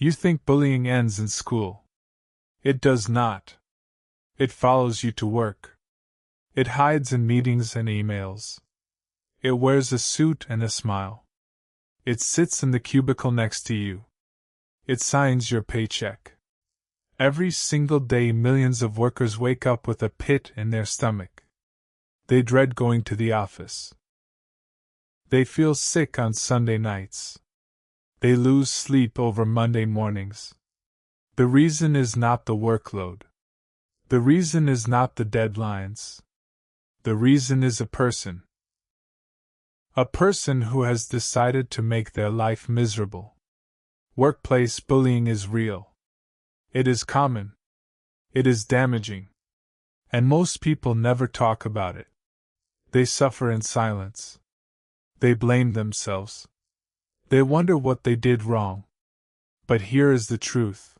You think bullying ends in school. It does not. It follows you to work. It hides in meetings and emails. It wears a suit and a smile. It sits in the cubicle next to you. It signs your paycheck. Every single day, millions of workers wake up with a pit in their stomach. They dread going to the office. They feel sick on Sunday nights. They lose sleep over Monday mornings. The reason is not the workload. The reason is not the deadlines. The reason is a person. A person who has decided to make their life miserable. Workplace bullying is real. It is common. It is damaging. And most people never talk about it. They suffer in silence. They blame themselves. They wonder what they did wrong. But here is the truth.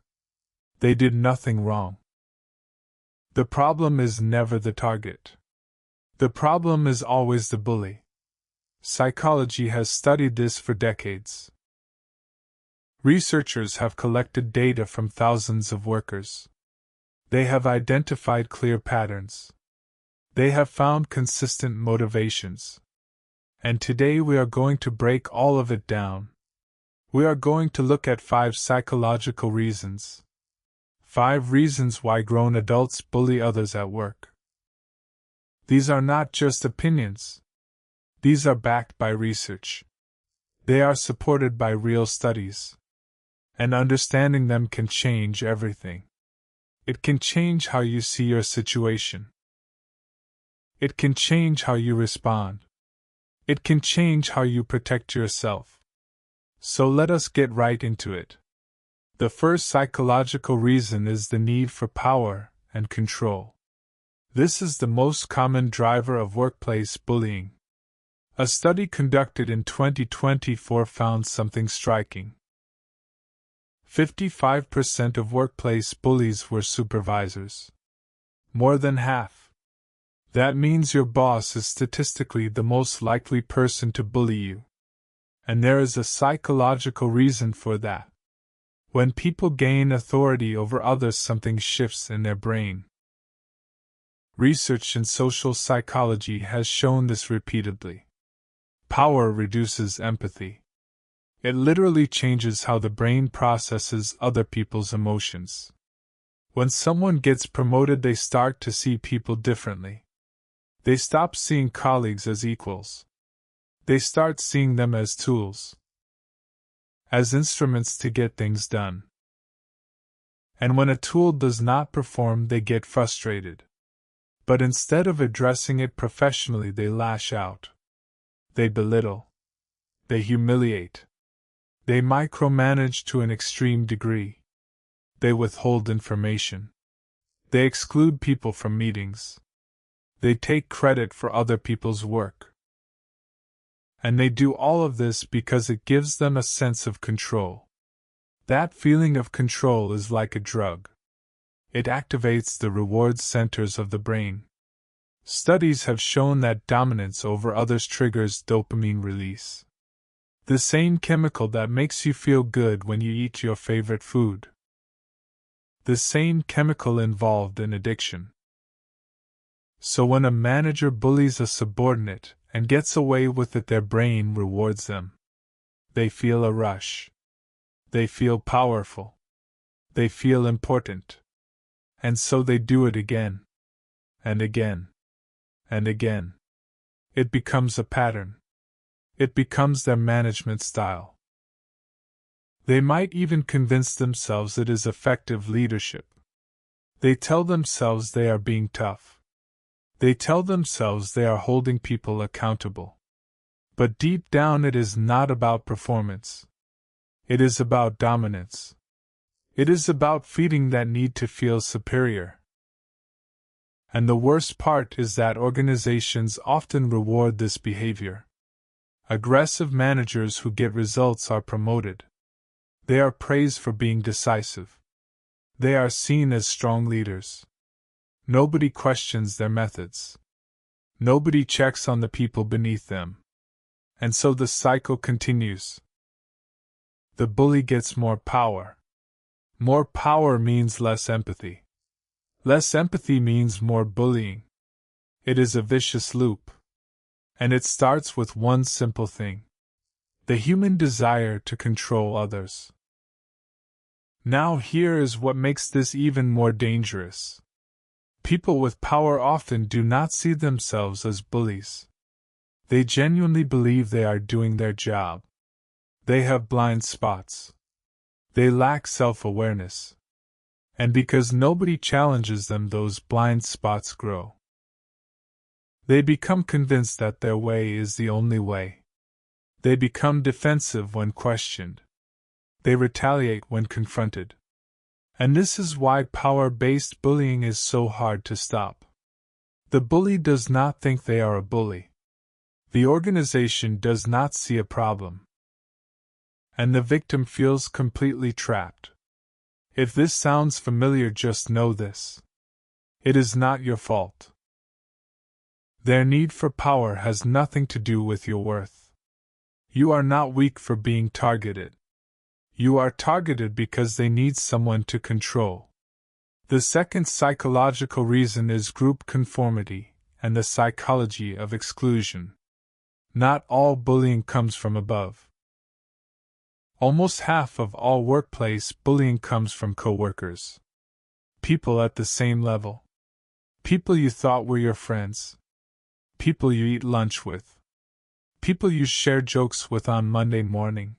They did nothing wrong. The problem is never the target. The problem is always the bully. Psychology has studied this for decades. Researchers have collected data from thousands of workers. They have identified clear patterns. They have found consistent motivations. And today we are going to break all of it down. We are going to look at 5 psychological reasons. 5 reasons why grown adults bully others at work. These are not just opinions. These are backed by research. They are supported by real studies. And understanding them can change everything. It can change how you see your situation. It can change how you respond. It can change how you protect yourself. So let us get right into it. The first psychological reason is the need for power and control. This is the most common driver of workplace bullying. A study conducted in 2024 found something striking. 55% of workplace bullies were supervisors. More than half. That means your boss is statistically the most likely person to bully you. And there is a psychological reason for that. When people gain authority over others, something shifts in their brain. Research in social psychology has shown this repeatedly. Power reduces empathy. It literally changes how the brain processes other people's emotions. When someone gets promoted, they start to see people differently. They stop seeing colleagues as equals. They start seeing them as tools. As instruments to get things done. And when a tool does not perform, they get frustrated. But instead of addressing it professionally, they lash out. They belittle. They humiliate. They micromanage to an extreme degree. They withhold information. They exclude people from meetings. They take credit for other people's work. And they do all of this because it gives them a sense of control. That feeling of control is like a drug. It activates the reward centers of the brain. Studies have shown that dominance over others triggers dopamine release. The same chemical that makes you feel good when you eat your favorite food. The same chemical involved in addiction. So when a manager bullies a subordinate and gets away with it, their brain rewards them. They feel a rush. They feel powerful. They feel important. And so they do it again. And again. And again. It becomes a pattern. It becomes their management style. They might even convince themselves it is effective leadership. They tell themselves they are being tough. They tell themselves they are holding people accountable. But deep down, it is not about performance. It is about dominance. It is about feeding that need to feel superior. And the worst part is that organizations often reward this behavior. Aggressive managers who get results are promoted. They are praised for being decisive. They are seen as strong leaders. Nobody questions their methods. Nobody checks on the people beneath them. And so the cycle continues. The bully gets more power. More power means less empathy. Less empathy means more bullying. It is a vicious loop. And it starts with one simple thing: the human desire to control others. Now, here is what makes this even more dangerous. People with power often do not see themselves as bullies. They genuinely believe they are doing their job. They have blind spots. They lack self-awareness. And because nobody challenges them, those blind spots grow. They become convinced that their way is the only way. They become defensive when questioned. They retaliate when confronted. And this is why power-based bullying is so hard to stop. The bully does not think they are a bully. The organization does not see a problem. And the victim feels completely trapped. If this sounds familiar, just know this: it is not your fault. Their need for power has nothing to do with your worth. You are not weak for being targeted. You are targeted because they need someone to control. The second psychological reason is group conformity and the psychology of exclusion. Not all bullying comes from above. Almost half of all workplace bullying comes from coworkers. People at the same level. People you thought were your friends. People you eat lunch with. People you share jokes with on Monday morning.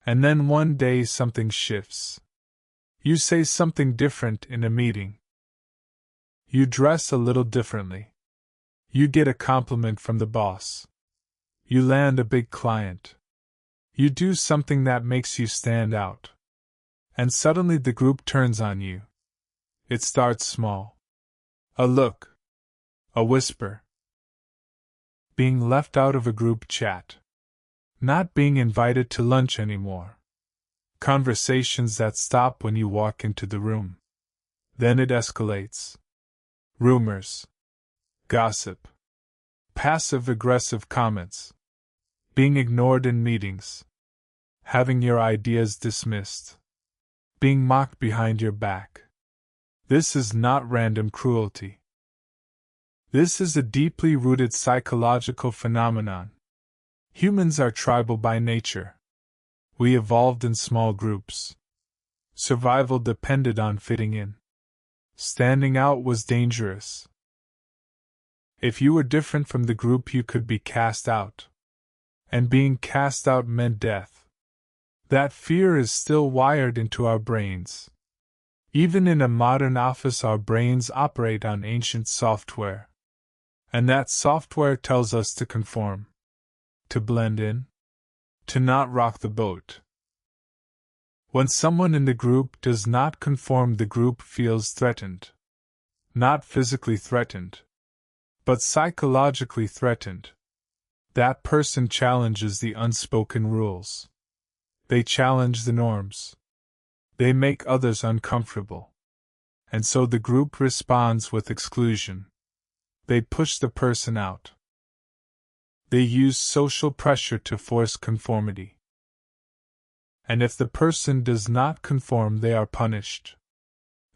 And then one day something shifts. You say something different in a meeting. You dress a little differently. You get a compliment from the boss. You land a big client. You do something that makes you stand out. And suddenly the group turns on you. It starts small. A look. A whisper. Being left out of a group chat. Not being invited to lunch anymore. Conversations that stop when you walk into the room. Then it escalates. Rumors. Gossip. Passive-aggressive comments. Being ignored in meetings. Having your ideas dismissed. Being mocked behind your back. This is not random cruelty. This is a deeply rooted psychological phenomenon. Humans are tribal by nature. We evolved in small groups. Survival depended on fitting in. Standing out was dangerous. If you were different from the group, you could be cast out. And being cast out meant death. That fear is still wired into our brains. Even in a modern office, our brains operate on ancient software. And that software tells us to conform. To blend in. To not rock the boat. When someone in the group does not conform, the group feels threatened. Not physically threatened, but psychologically threatened. That person challenges the unspoken rules. They challenge the norms. They make others uncomfortable. And so the group responds with exclusion. They push the person out. They use social pressure to force conformity. And if the person does not conform, they are punished.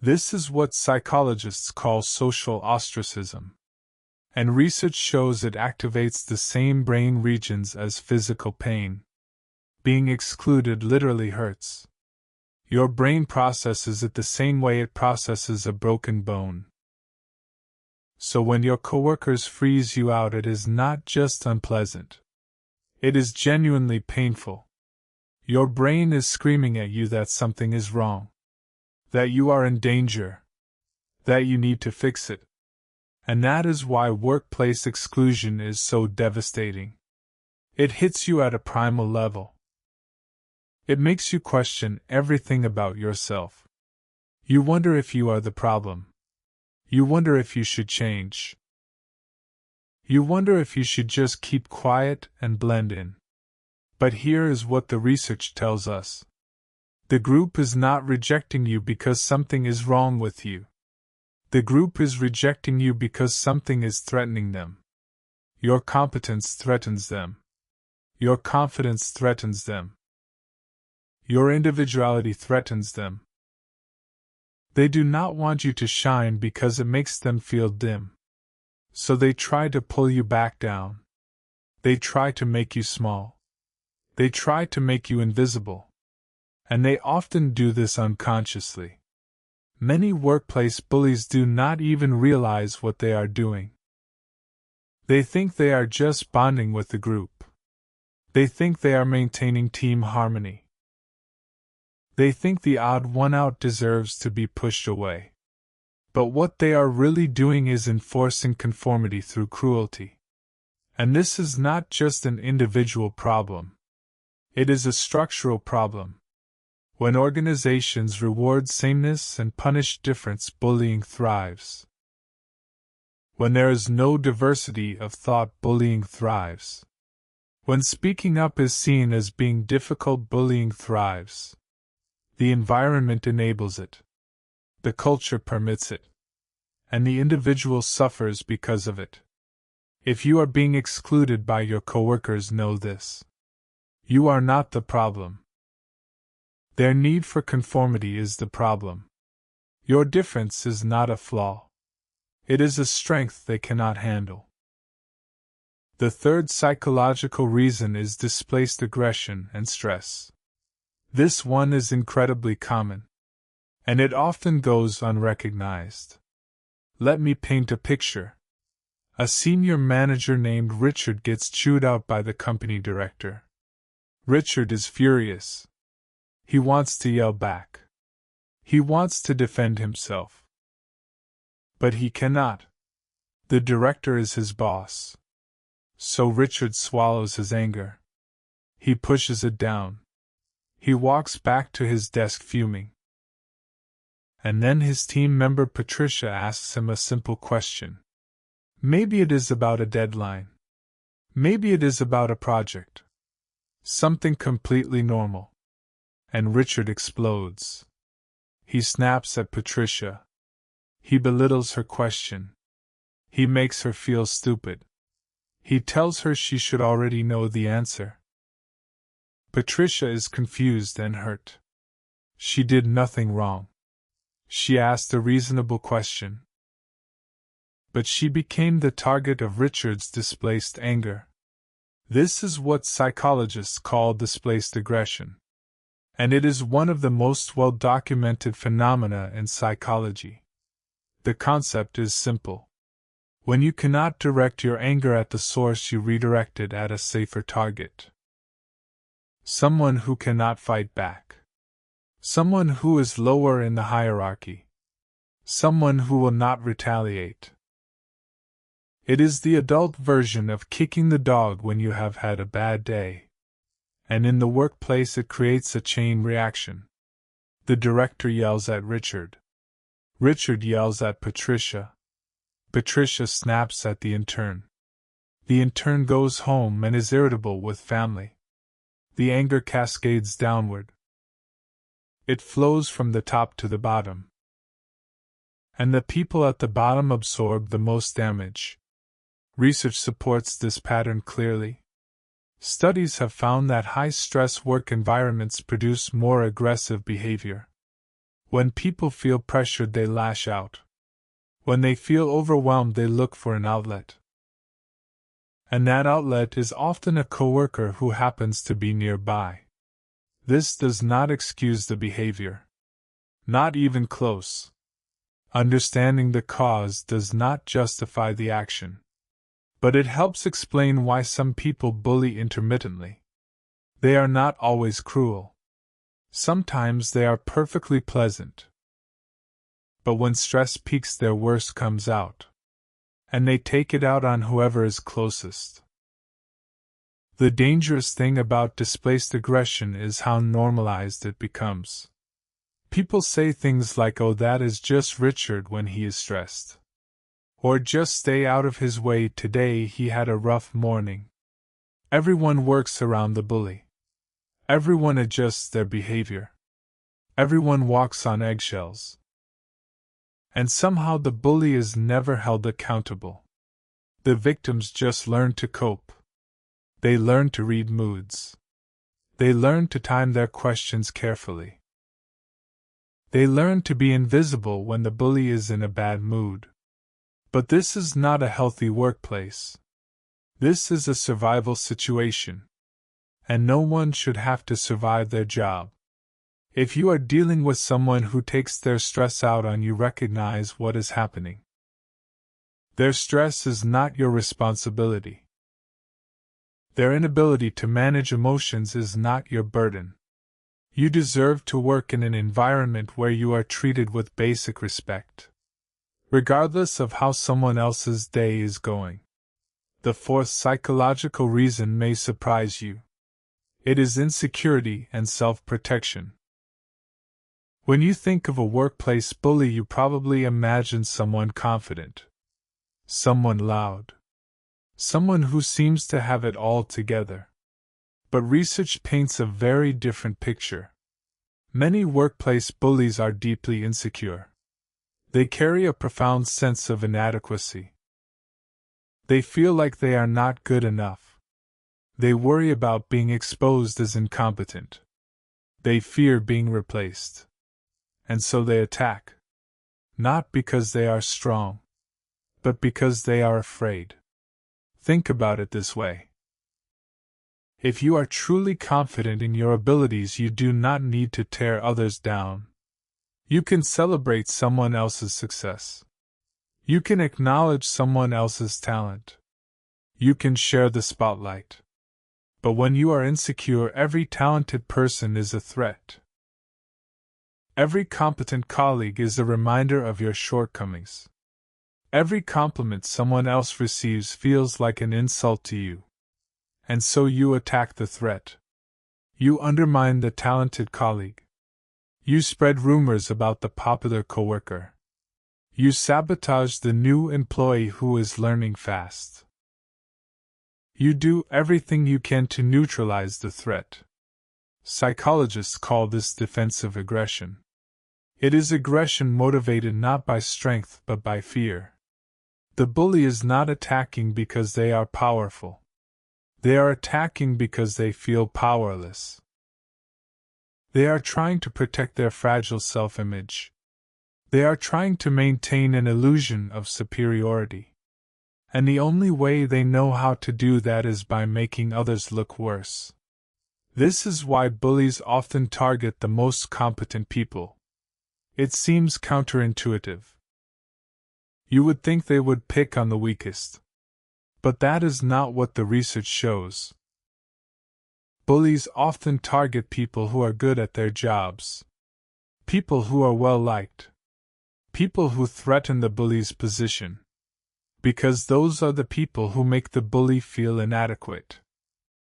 This is what psychologists call social ostracism. And research shows it activates the same brain regions as physical pain. Being excluded literally hurts. Your brain processes it the same way it processes a broken bone. So when your coworkers freeze you out, it is not just unpleasant. It is genuinely painful. Your brain is screaming at you that something is wrong. That you are in danger. That you need to fix it. And that is why workplace exclusion is so devastating. It hits you at a primal level. It makes you question everything about yourself. You wonder if you are the problem. You wonder if you should change. You wonder if you should just keep quiet and blend in. But here is what the research tells us. The group is not rejecting you because something is wrong with you. The group is rejecting you because something is threatening them. Your competence threatens them. Your confidence threatens them. Your individuality threatens them. They do not want you to shine because it makes them feel dim. So they try to pull you back down. They try to make you small. They try to make you invisible. And they often do this unconsciously. Many workplace bullies do not even realize what they are doing. They think they are just bonding with the group. They think they are maintaining team harmony. They think the odd one out deserves to be pushed away. But what they are really doing is enforcing conformity through cruelty. And this is not just an individual problem. It is a structural problem. When organizations reward sameness and punish difference, bullying thrives. When there is no diversity of thought, bullying thrives. When speaking up is seen as being difficult, bullying thrives. The environment enables it. The culture permits it. And the individual suffers because of it. If you are being excluded by your coworkers, know this. You are not the problem. Their need for conformity is the problem. Your difference is not a flaw. It is a strength they cannot handle. The third psychological reason is displaced aggression and stress. This one is incredibly common, and it often goes unrecognized. Let me paint a picture. A senior manager named Richard gets chewed out by the company director. Richard is furious. He wants to yell back. He wants to defend himself. But he cannot. The director is his boss. So Richard swallows his anger. He pushes it down. He walks back to his desk fuming. And then his team member Patricia asks him a simple question. Maybe it is about a deadline. Maybe it is about a project. Something completely normal. And Richard explodes. He snaps at Patricia. He belittles her question. He makes her feel stupid. He tells her she should already know the answer. Patricia is confused and hurt. She did nothing wrong. She asked a reasonable question. But she became the target of Richard's displaced anger. This is what psychologists call displaced aggression. And it is one of the most well-documented phenomena in psychology. The concept is simple. When you cannot direct your anger at the source, you redirect it at a safer target. Someone who cannot fight back. Someone who is lower in the hierarchy. Someone who will not retaliate. It is the adult version of kicking the dog when you have had a bad day. And in the workplace it creates a chain reaction. The director yells at Richard. Richard yells at Patricia. Patricia snaps at the intern. The intern goes home and is irritable with family. The anger cascades downward. It flows from the top to the bottom. And the people at the bottom absorb the most damage. Research supports this pattern clearly. Studies have found that high-stress work environments produce more aggressive behavior. When people feel pressured, they lash out. When they feel overwhelmed, they look for an outlet. And that outlet is often a coworker who happens to be nearby. This does not excuse the behavior. Not even close. Understanding the cause does not justify the action. But it helps explain why some people bully intermittently. They are not always cruel. Sometimes they are perfectly pleasant. But when stress peaks, their worst comes out. And they take it out on whoever is closest. The dangerous thing about displaced aggression is how normalized it becomes. People say things like, "Oh, that is just Richard when he is stressed." Or "Just stay out of his way today, he had a rough morning." Everyone works around the bully. Everyone adjusts their behavior. Everyone walks on eggshells. And somehow the bully is never held accountable. The victims just learn to cope. They learn to read moods. They learn to time their questions carefully. They learn to be invisible when the bully is in a bad mood. But this is not a healthy workplace. This is a survival situation. And no one should have to survive their job. If you are dealing with someone who takes their stress out on you, recognize what is happening. Their stress is not your responsibility. Their inability to manage emotions is not your burden. You deserve to work in an environment where you are treated with basic respect, regardless of how someone else's day is going. The fourth psychological reason may surprise you. It is insecurity and self-protection. When you think of a workplace bully, you probably imagine someone confident, someone loud, someone who seems to have it all together. But research paints a very different picture. Many workplace bullies are deeply insecure. They carry a profound sense of inadequacy. They feel like they are not good enough. They worry about being exposed as incompetent. They fear being replaced. And so they attack. Not because they are strong, but because they are afraid. Think about it this way. If you are truly confident in your abilities, you do not need to tear others down. You can celebrate someone else's success. You can acknowledge someone else's talent. You can share the spotlight. But when you are insecure, every talented person is a threat. Every competent colleague is a reminder of your shortcomings. Every compliment someone else receives feels like an insult to you. And so you attack the threat. You undermine the talented colleague. You spread rumors about the popular coworker. You sabotage the new employee who is learning fast. You do everything you can to neutralize the threat. Psychologists call this defensive aggression. It is aggression motivated not by strength but by fear. The bully is not attacking because they are powerful. They are attacking because they feel powerless. They are trying to protect their fragile self-image. They are trying to maintain an illusion of superiority. And the only way they know how to do that is by making others look worse. This is why bullies often target the most competent people. It seems counterintuitive. You would think they would pick on the weakest. But that is not what the research shows. Bullies often target people who are good at their jobs. People who are well liked. People who threaten the bully's position. Because those are the people who make the bully feel inadequate.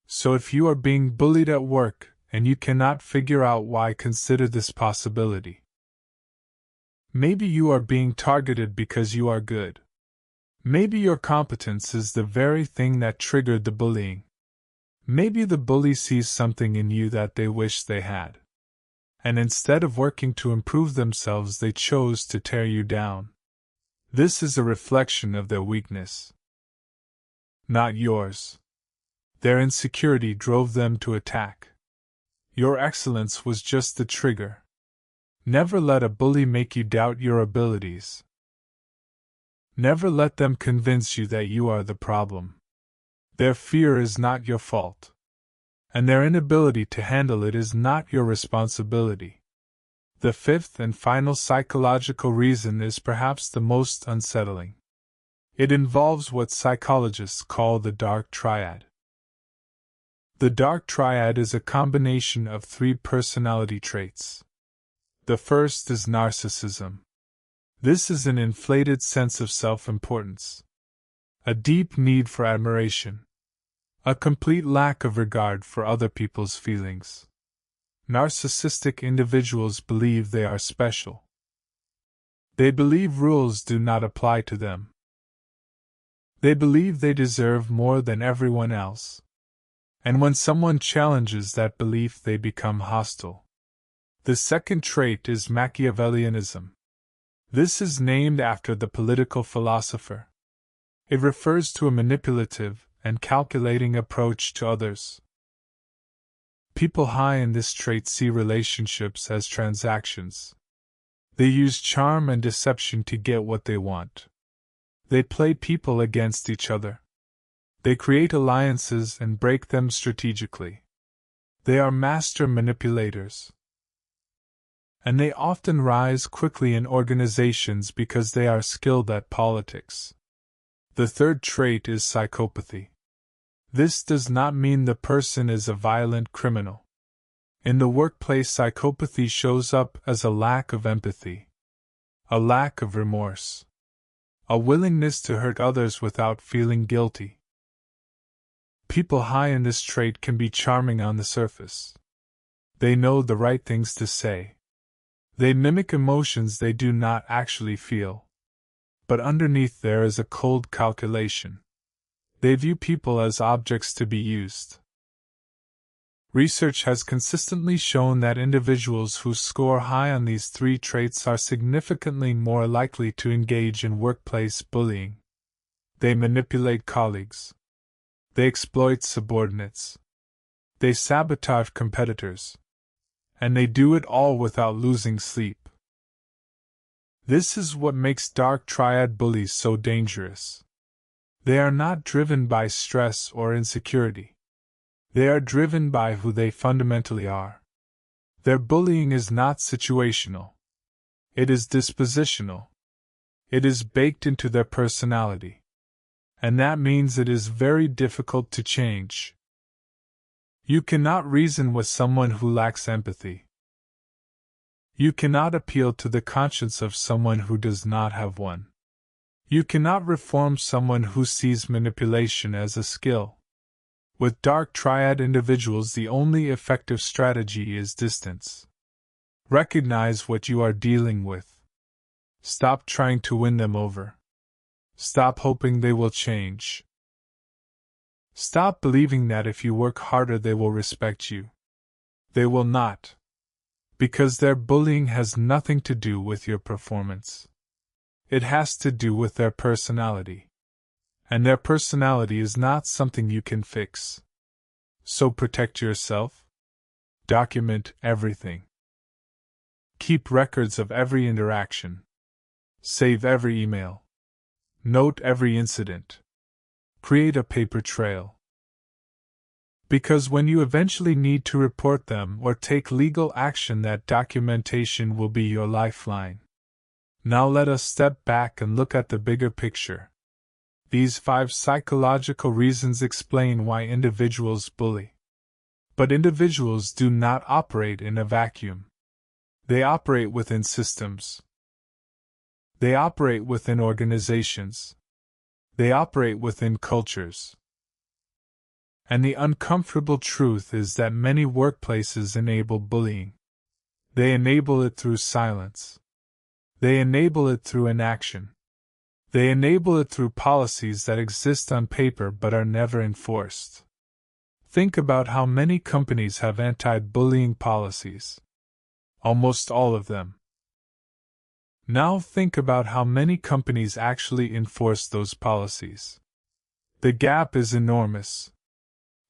So if you are being bullied at work and you cannot figure out why, consider this possibility. Maybe you are being targeted because you are good. Maybe your competence is the very thing that triggered the bullying. Maybe the bully sees something in you that they wish they had. And instead of working to improve themselves, they chose to tear you down. This is a reflection of their weakness, not yours. Their insecurity drove them to attack. Your excellence was just the trigger. Never let a bully make you doubt your abilities. Never let them convince you that you are the problem. Their fear is not your fault. And their inability to handle it is not your responsibility. The fifth and final psychological reason is perhaps the most unsettling. It involves what psychologists call the Dark Triad. The Dark Triad is a combination of 3 personality traits. The first is narcissism. This is an inflated sense of self-importance, a deep need for admiration, a complete lack of regard for other people's feelings. Narcissistic individuals believe they are special. They believe rules do not apply to them. They believe they deserve more than everyone else. And when someone challenges that belief, they become hostile. The second trait is Machiavellianism. This is named after the political philosopher. It refers to a manipulative and calculating approach to others. People high in this trait see relationships as transactions. They use charm and deception to get what they want. They play people against each other. They create alliances and break them strategically. They are master manipulators. And they often rise quickly in organizations because they are skilled at politics. The third trait is psychopathy. This does not mean the person is a violent criminal. In the workplace, psychopathy shows up as a lack of empathy, a lack of remorse, a willingness to hurt others without feeling guilty. People high in this trait can be charming on the surface. They know the right things to say. They mimic emotions they do not actually feel. But underneath there is a cold calculation. They view people as objects to be used. Research has consistently shown that individuals who score high on these three traits are significantly more likely to engage in workplace bullying. They manipulate colleagues. They exploit subordinates. They sabotage competitors. And they do it all without losing sleep. This is what makes Dark Triad bullies so dangerous. They are not driven by stress or insecurity. They are driven by who they fundamentally are. Their bullying is not situational. It is dispositional. It is baked into their personality. And that means it is very difficult to change. You cannot reason with someone who lacks empathy. You cannot appeal to the conscience of someone who does not have one. You cannot reform someone who sees manipulation as a skill. With Dark Triad individuals, the only effective strategy is distance. Recognize what you are dealing with. Stop trying to win them over. Stop hoping they will change. Stop believing that if you work harder they will respect you. They will not. Because their bullying has nothing to do with your performance. It has to do with their personality. And their personality is not something you can fix. So protect yourself. Document everything. Keep records of every interaction. Save every email. Note every incident. Create a paper trail. Because when you eventually need to report them or take legal action, that documentation will be your lifeline. Now let us step back and look at the bigger picture. These 5 psychological reasons explain why individuals bully. But individuals do not operate in a vacuum. They operate within systems. They operate within organizations. They operate within cultures. And the uncomfortable truth is that many workplaces enable bullying. They enable it through silence. They enable it through inaction. They enable it through policies that exist on paper but are never enforced. Think about how many companies have anti-bullying policies. Almost all of them. Now think about how many companies actually enforce those policies. The gap is enormous.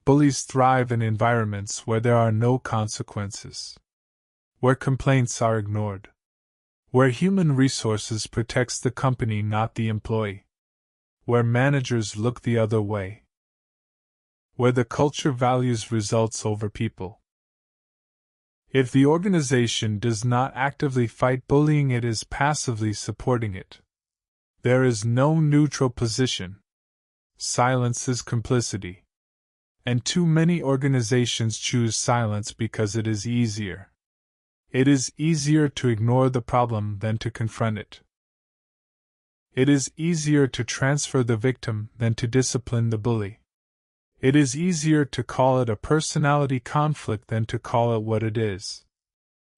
Bullies thrive in environments where there are no consequences. Where complaints are ignored. Where human resources protects the company, not the employee. Where managers look the other way. Where the culture values results over people. If the organization does not actively fight bullying, it is passively supporting it. There is no neutral position. Silence is complicity. And too many organizations choose silence because it is easier. It is easier to ignore the problem than to confront it. It is easier to transfer the victim than to discipline the bully. It is easier to call it a personality conflict than to call it what it is.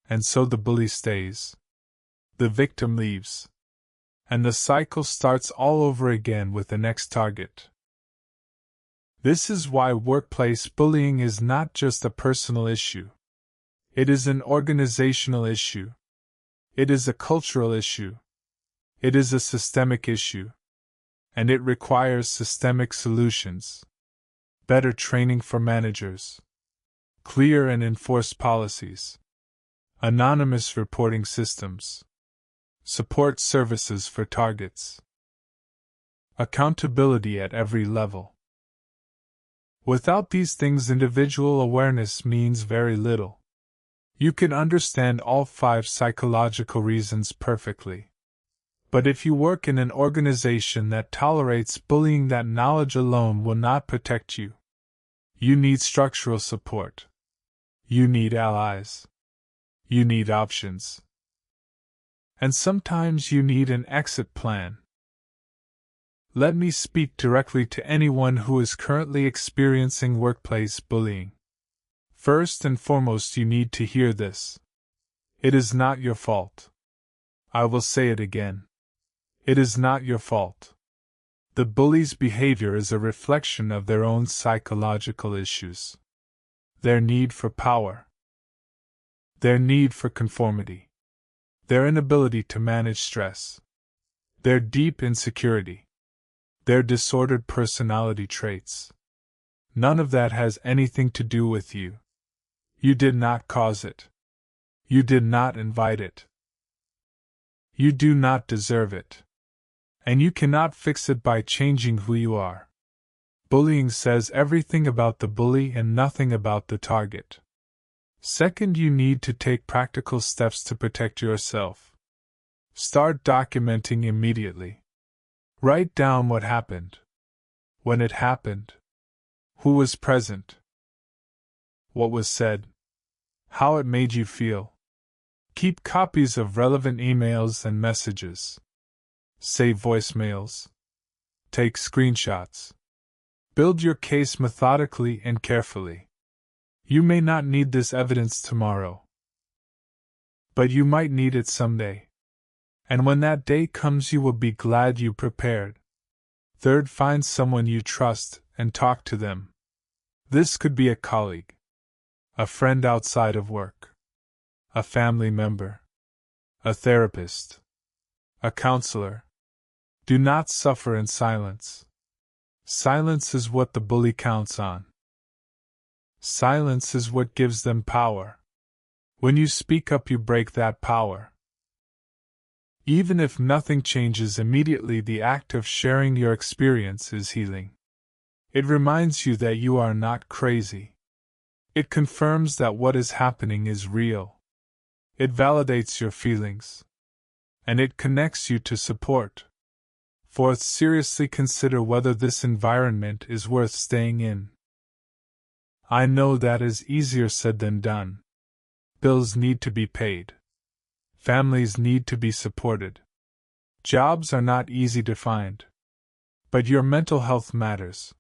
And so the bully stays. The victim leaves. And the cycle starts all over again with the next target. This is why workplace bullying is not just a personal issue. It is an organizational issue. It is a cultural issue. It is a systemic issue. And it requires systemic solutions. Better training for managers. Clear and enforced policies. Anonymous reporting systems. Support services for targets. Accountability at every level. Without these things, individual awareness means very little. You can understand all 5 psychological reasons perfectly. But if you work in an organization that tolerates bullying, that knowledge alone will not protect you. You need structural support. You need allies. You need options. And sometimes you need an exit plan. Let me speak directly to anyone who is currently experiencing workplace bullying. First and foremost, you need to hear this. It is not your fault. I will say it again. It is not your fault. The bully's behavior is a reflection of their own psychological issues. Their need for power. Their need for conformity. Their inability to manage stress. Their deep insecurity. Their disordered personality traits. None of that has anything to do with you. You did not cause it. You did not invite it. You do not deserve it. And you cannot fix it by changing who you are. Bullying says everything about the bully and nothing about the target. Second, you need to take practical steps to protect yourself. Start documenting immediately. Write down what happened. When it happened. Who was present. What was said. How it made you feel. Keep copies of relevant emails and messages. Save voicemails. Take screenshots. Build your case methodically and carefully. You may not need this evidence tomorrow. But you might need it someday. And when that day comes, you will be glad you prepared. Third, find someone you trust and talk to them. This could be a colleague, a friend outside of work, a family member, a therapist, a counselor. Do not suffer in silence. Silence is what the bully counts on. Silence is what gives them power. When you speak up, you break that power. Even if nothing changes immediately, the act of sharing your experience is healing. It reminds you that you are not crazy. It confirms that what is happening is real. It validates your feelings. And it connects you to support. Fourth, seriously consider whether this environment is worth staying in. I know that is easier said than done. Bills need to be paid. Families need to be supported. Jobs are not easy to find. But your mental health matters.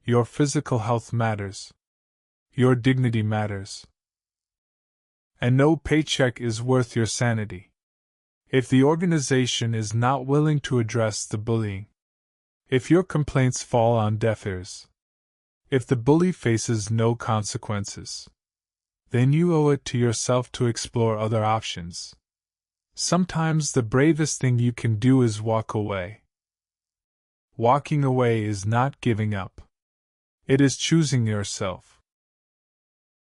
Your physical health matters. Your dignity matters. And no paycheck is worth your sanity. If the organization is not willing to address the bullying, if your complaints fall on deaf ears, if the bully faces no consequences, then you owe it to yourself to explore other options. Sometimes the bravest thing you can do is walk away. Walking away is not giving up. It is choosing yourself.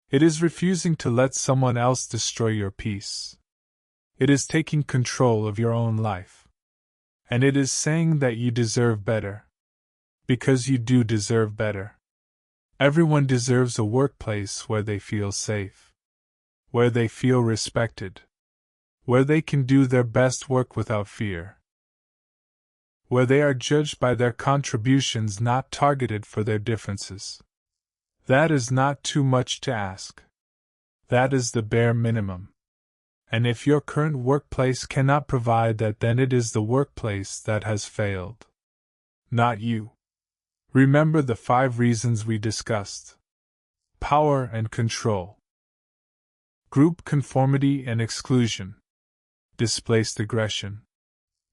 It is refusing to let someone else destroy your peace. It is taking control of your own life. And it is saying that you deserve better. Because you do deserve better. Everyone deserves a workplace where they feel safe. Where they feel respected. Where they can do their best work without fear. Where they are judged by their contributions, not targeted for their differences. That is not too much to ask. That is the bare minimum. And if your current workplace cannot provide that, then it is the workplace that has failed. Not you. Remember the 5 reasons we discussed. Power and control. Group conformity and exclusion. Displaced aggression.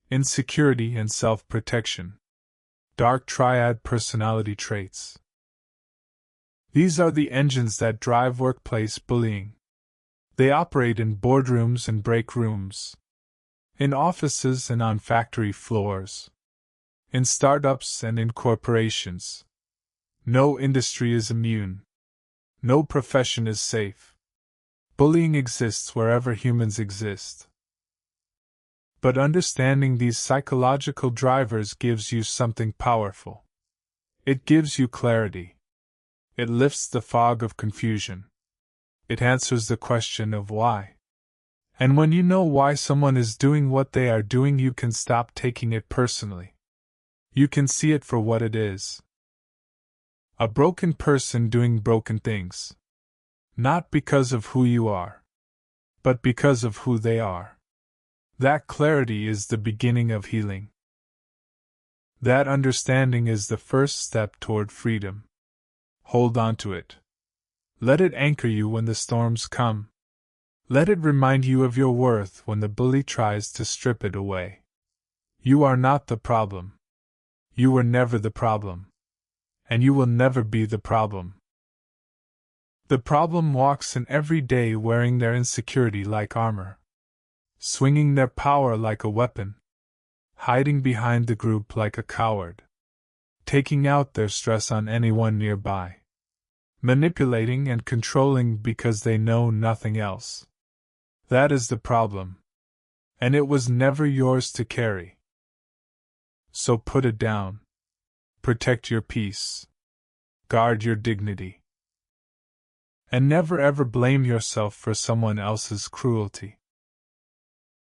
Insecurity and self-protection. Dark Triad personality traits. These are the engines that drive workplace bullying. They operate in boardrooms and break rooms. In offices and on factory floors. In startups and in corporations. No industry is immune. No profession is safe. Bullying exists wherever humans exist. But understanding these psychological drivers gives you something powerful. It gives you clarity. It lifts the fog of confusion. It answers the question of why. And when you know why someone is doing what they are doing, you can stop taking it personally. You can see it for what it is. A broken person doing broken things. Not because of who you are, but because of who they are. That clarity is the beginning of healing. That understanding is the first step toward freedom. Hold on to it. Let it anchor you when the storms come. Let it remind you of your worth when the bully tries to strip it away. You are not the problem. You were never the problem. And you will never be the problem. The problem walks in every day wearing their insecurity like armor, swinging their power like a weapon, hiding behind the group like a coward, taking out their stress on anyone nearby, manipulating and controlling because they know nothing else. That is the problem, and it was never yours to carry. So put it down. Protect your peace. Guard your dignity. And never ever blame yourself for someone else's cruelty.